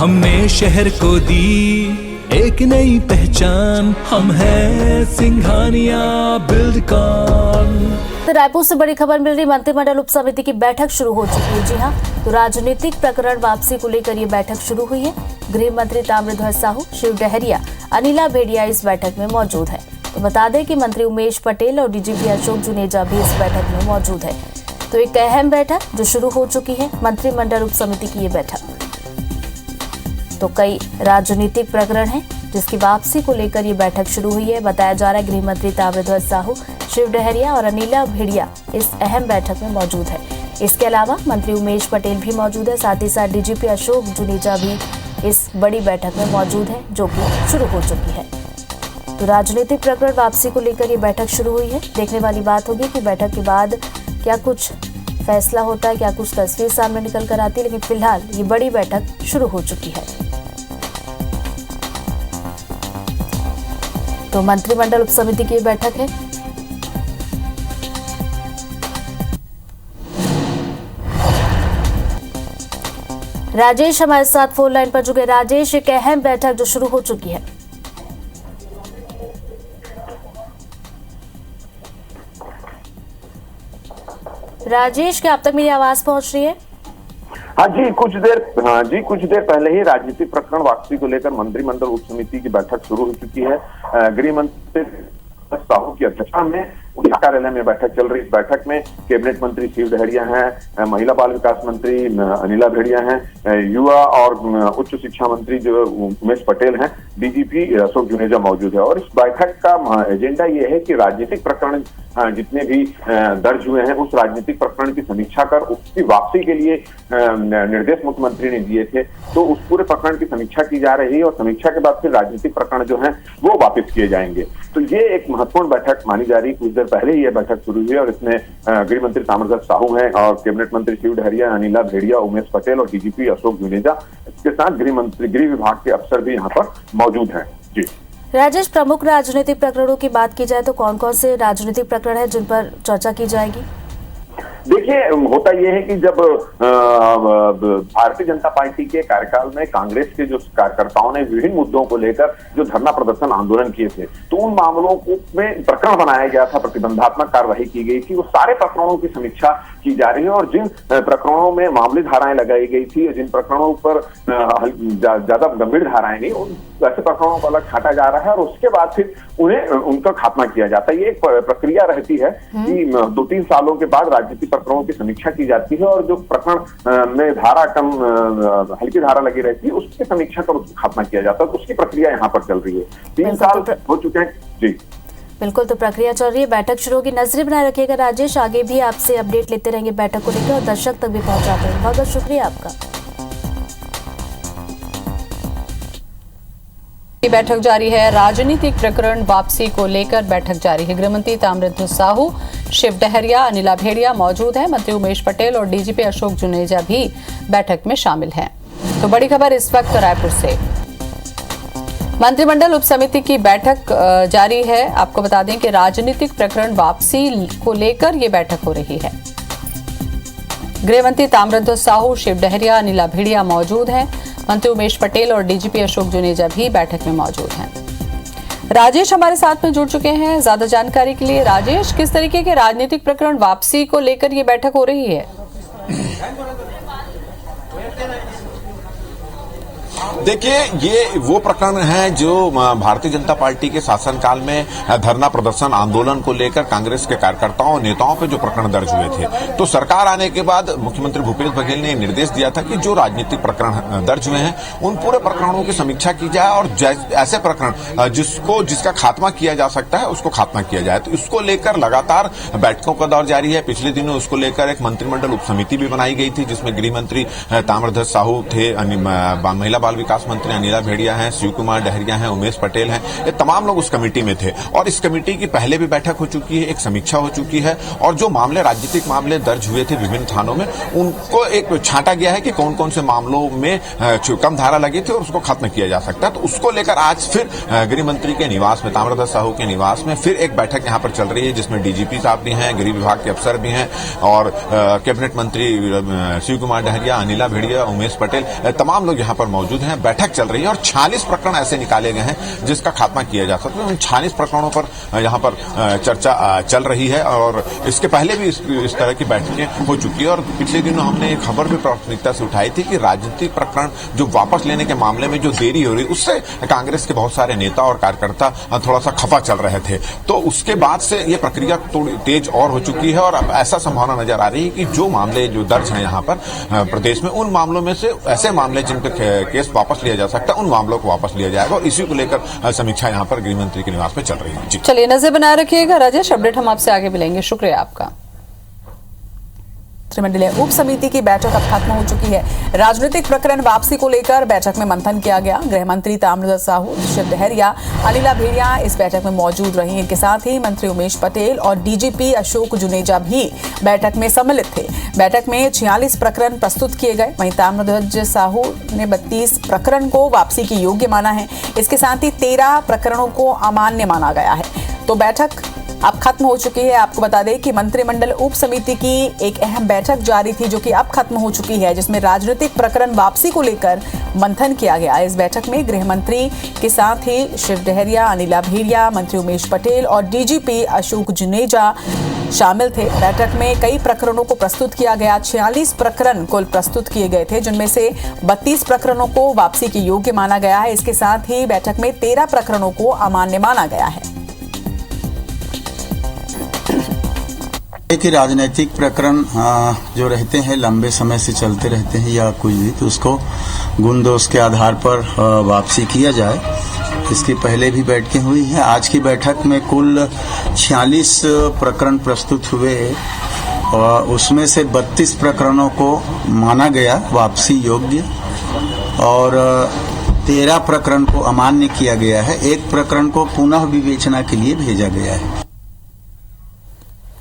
हमने शहर को दी एक नई पहचान, हम हैं सिंघानिया बिल्डकॉन। तो रायपुर से बड़ी खबर मिल रही, मंत्रिमंडल उप समिति की बैठक शुरू हो चुकी है। जी हां, तो राजनीतिक प्रकरण वापसी को लेकर ये बैठक शुरू हुई है। गृह मंत्री ताम्रध्वज साहू, शिव डहरिया, अनिला भेड़िया इस बैठक में मौजूद है। तो बता दें कि मंत्री उमेश पटेल और डीजीपी अशोक जुनेजा भी इस बैठक में मौजूद है। तो एक अहम बैठक जो शुरू हो चुकी है, मंत्रिमंडल उप समिति की ये बैठक। तो कई राजनीतिक प्रकरण हैं जिसकी वापसी को लेकर ये बैठक शुरू हुई है। बताया जा रहा है गृह मंत्री ताम्रध्वज साहू, शिव डहरिया और अनिला भेड़िया इस अहम बैठक में मौजूद है। इसके अलावा मंत्री उमेश पटेल भी मौजूद है, साथ ही साथ डीजीपी अशोक जुनेजा भी इस बड़ी बैठक में मौजूद है जो कि शुरू हो चुकी है। तो राजनीतिक प्रकरण वापसी को लेकर ये बैठक शुरू हुई है। देखने वाली बात होगी कि बैठक के बाद क्या कुछ फैसला होता है, क्या कुछ तस्वीर सामने निकल कर आती है, लेकिन फिलहाल ये बड़ी बैठक शुरू हो चुकी है। तो मंत्रिमंडल उप समिति की बैठक है। राजेश हमारे साथ फोन लाइन पर जुड़े। राजेश, एक अहम बैठक जो शुरू हो चुकी है। राजेश, क्या अब तक मेरी आवाज पहुंच रही है? हाँ जी, कुछ देर पहले ही राजनीतिक प्रकरण वापसी को लेकर मंत्रिमंडल उप समिति की बैठक शुरू हो चुकी है। गृह मंत्री साहू की अध्यक्षता में उनके कार्यालय में बैठक चल रही। इस बैठक में कैबिनेट मंत्री शिव डहरिया हैं, महिला बाल विकास मंत्री अनिला भेड़िया हैं, युवा और उच्च शिक्षा मंत्री जो उमेश पटेल हैं, डीजीपी अशोक जुनेजा मौजूद है। और इस बैठक का एजेंडा ये है कि राजनीतिक प्रकरण जितने भी दर्ज हुए हैं उस राजनीतिक प्रकरण की समीक्षा कर उसकी वापसी के लिए निर्देश मुख्यमंत्री ने दिए थे। तो उस पूरे प्रकरण की समीक्षा की जा रही है और समीक्षा के बाद फिर राजनीतिक प्रकरण जो है वो वापस किए जाएंगे। तो ये एक महत्वपूर्ण बैठक मानी जा रही। कुछ देर पहले ही यह बैठक शुरू हुई और इसमें गृह मंत्री ताम्रध्वज साहू हैं और कैबिनेट मंत्री शिव डहरिया, अनिला भेड़िया, उमेश पटेल और डीजीपी अशोक जुनेजा, इसके साथ गृह विभाग के अफसर भी यहाँ पर मौजूद हैं। जी राजेश, प्रमुख राजनीतिक प्रकरणों की बात की जाए तो कौन कौन से राजनीतिक प्रकरण है जिन पर चर्चा की जाएगी? देखिए, होता यह है कि जब भारतीय जनता पार्टी के कार्यकाल में कांग्रेस के जो कार्यकर्ताओं ने विभिन्न मुद्दों को लेकर जो धरना प्रदर्शन आंदोलन किए थे, तो उन मामलों में प्रकरण बनाया गया था, प्रतिबंधात्मक कार्रवाई की गई थी। वो सारे प्रकरणों की समीक्षा की जा रही है और जिन प्रकरणों में मामूली धाराएं लगाई गई थी, जिन प्रकरणों पर ज्यादा गंभीर धाराएं नहीं, उन ऐसे प्रकरणों को अलग छांटा जा रहा है और उसके बाद फिर उनका खात्मा किया जाता है। ये एक प्रक्रिया रहती है कि 2-3 सालों के बाद राजनीतिक प्रकरणों की समीक्षा की जाती है और जो प्रकरण में धारा कम हल्की धारा लगी रहती है उसकी समीक्षा कर उसको खात्मा किया जाता है। तो उसकी प्रक्रिया यहाँ पर चल रही है। 3 साल हो चुके हैं। जी बिल्कुल, तो प्रक्रिया चल रही है, बैठक शुरू होगी। नजरें बनाए रखिएगा राजेश, आगे भी आपसे अपडेट लेते रहेंगे बैठक को लेकर और दर्शक तक भी पहुंचाते हैं। बहुत बहुत शुक्रिया आपका। बैठक जारी है। राजनीतिक प्रकरण वापसी को लेकर बैठक जारी है। गृहमंत्री ताम्रध्वज साहू, शिव डहरिया, अनिला भेड़िया मौजूद हैं। मंत्री उमेश पटेल और डीजीपी अशोक जुनेजा भी बैठक में शामिल हैं। तो बड़ी खबर इस वक्त रायपुर से, मंत्रिमंडल उप समिति की बैठक जारी है। आपको बता दें कि राजनीतिक प्रकरण वापसी को लेकर ये बैठक हो रही है। गृहमंत्री ताम्रध्वज साहू, शिव डहरिया, अनिला भेड़िया मौजूद हैं। मंत्री उमेश पटेल और डीजीपी अशोक जुनेजा भी बैठक में मौजूद हैं। राजेश हमारे साथ में जुड़ चुके हैं ज्यादा जानकारी के लिए। राजेश, किस तरीके के राजनीतिक प्रकरण वापसी को लेकर ये बैठक हो रही है? देखिए, ये वो प्रकरण है जो भारतीय जनता पार्टी के शासनकाल में धरना प्रदर्शन आंदोलन को लेकर कांग्रेस के कार्यकर्ताओं और नेताओं पे जो प्रकरण दर्ज हुए थे। तो सरकार आने के बाद मुख्यमंत्री भूपेश बघेल ने निर्देश दिया था कि जो राजनीतिक प्रकरण दर्ज हुए हैं उन पूरे प्रकरणों की समीक्षा की जाए और ऐसे प्रकरण जिसका खात्मा किया जा सकता है उसको खात्मा किया जाए। तो इसको लेकर लगातार बैठकों का दौर जारी है। पिछले दिनों उसको लेकर एक मंत्रिमंडल उप समिति भी बनाई गई थी जिसमें गृह मंत्री ताम्रध्वज साहू थे, महिला बाल विकास मंत्री अनिला भेड़िया हैं, शिव कुमार डहरिया हैं, उमेश पटेल हैं। ये तमाम लोग उस कमेटी में थे और इस कमेटी की पहले भी बैठक हो चुकी है, एक समीक्षा हो चुकी है और जो मामले राजनीतिक मामले दर्ज हुए थे विभिन्न थानों में उनको एक छांटा गया है कि कौन कौन से मामलों में कम धारा लगी थी और उसको खत्म किया जा सकता है। तो उसको लेकर आज फिर गृह मंत्री के निवास में, ताम्रध्वज साहू के निवास में फिर एक बैठक यहाँ पर चल रही है जिसमें डीजीपी साहब भी हैं, गृह विभाग के अफसर भी हैं और कैबिनेट मंत्री शिव कुमार डहरिया, अनिला भेड़िया, उमेश पटेल तमाम लोग यहाँ पर मौजूद मौजूद हैं, बैठक चल रही है और 46 प्रकरण ऐसे निकाले गए हैं जिसका खात्मा किया जा सकता है। उन 46 प्रकरणों पर यहाँ पर चर्चा चल रही है और इसके पहले भी इस तरह की बैठकें हो चुकी है। और पिछले दिनों हमने एक खबर भी प्राथमिकता से उठाई थी कि राजनीतिक प्रकरण जो वापस लेने के मामले में जो देरी हो रही, उससे कांग्रेस के बहुत सारे नेता और कार्यकर्ता थोड़ा सा खफा चल रहे थे। तो उसके बाद से ये प्रक्रिया थोड़ी तेज और हो चुकी है और अब ऐसा संभावना नजर आ रही है कि जो मामले जो दर्ज हैं यहाँ पर प्रदेश में, उन मामलों में से ऐसे मामले जिन पर केस वापस लिया जा सकता है, उन मामलों को वापस लिया जाएगा और इसी को लेकर समीक्षा यहाँ पर गृह मंत्री के निवास में चल रही है। चलिए नजर बनाए रखिएगा राजेश, अपडेट हम आपसे आगे मिलेंगे। शुक्रिया आपका। मंत्रिमंडलीय उप समिति की बैठक अब खत्म हो चुकी है। राजनीतिक प्रकरण वापसी को लेकर बैठक में मंथन किया गया। गृह मंत्री ताम्रध्वज साहू, शिव डहरिया, अनिला भेड़िया इस बैठक में मौजूद रही। इनके साथ ही मंत्री उमेश पटेल और डीजीपी अशोक जुनेजा भी बैठक में सम्मिलित थे। बैठक में 46 प्रकरण प्रस्तुत किए गए। वहीं ताम्रध्वज साहू ने 32 प्रकरण को वापसी की योग्य माना है। इसके साथ ही 13 प्रकरणों को अमान्य माना गया है। तो बैठक अब खत्म हो चुकी है। आपको बता दें कि मंत्रिमंडल उप समिति की एक अहम बैठक जारी थी जो कि अब खत्म हो चुकी है, जिसमें राजनीतिक प्रकरण वापसी को लेकर मंथन किया गया। इस बैठक में गृह मंत्री के साथ ही शिव डहरिया, अनिला भेड़िया, मंत्री उमेश पटेल और डीजीपी अशोक जुनेजा शामिल थे। बैठक में कई प्रकरणों को प्रस्तुत किया गया। 46 प्रकरण कुल प्रस्तुत किए गए थे, जिनमें से 32 प्रकरणों को वापसी के योग्य माना गया है। इसके साथ ही बैठक में 13 प्रकरणों को अमान्य माना गया है। कि राजनीतिक प्रकरण जो रहते हैं लंबे समय से चलते रहते हैं या कुछ भी, तो उसको गुण दोष के आधार पर वापसी किया जाए। इसकी पहले भी बैठकें हुई हैं। आज की बैठक में कुल 46 प्रकरण प्रस्तुत हुए और उसमें से 32 प्रकरणों को माना गया वापसी योग्य और 13 प्रकरण को अमान्य किया गया है। एक प्रकरण को पुनः विवेचना के लिए भेजा गया है।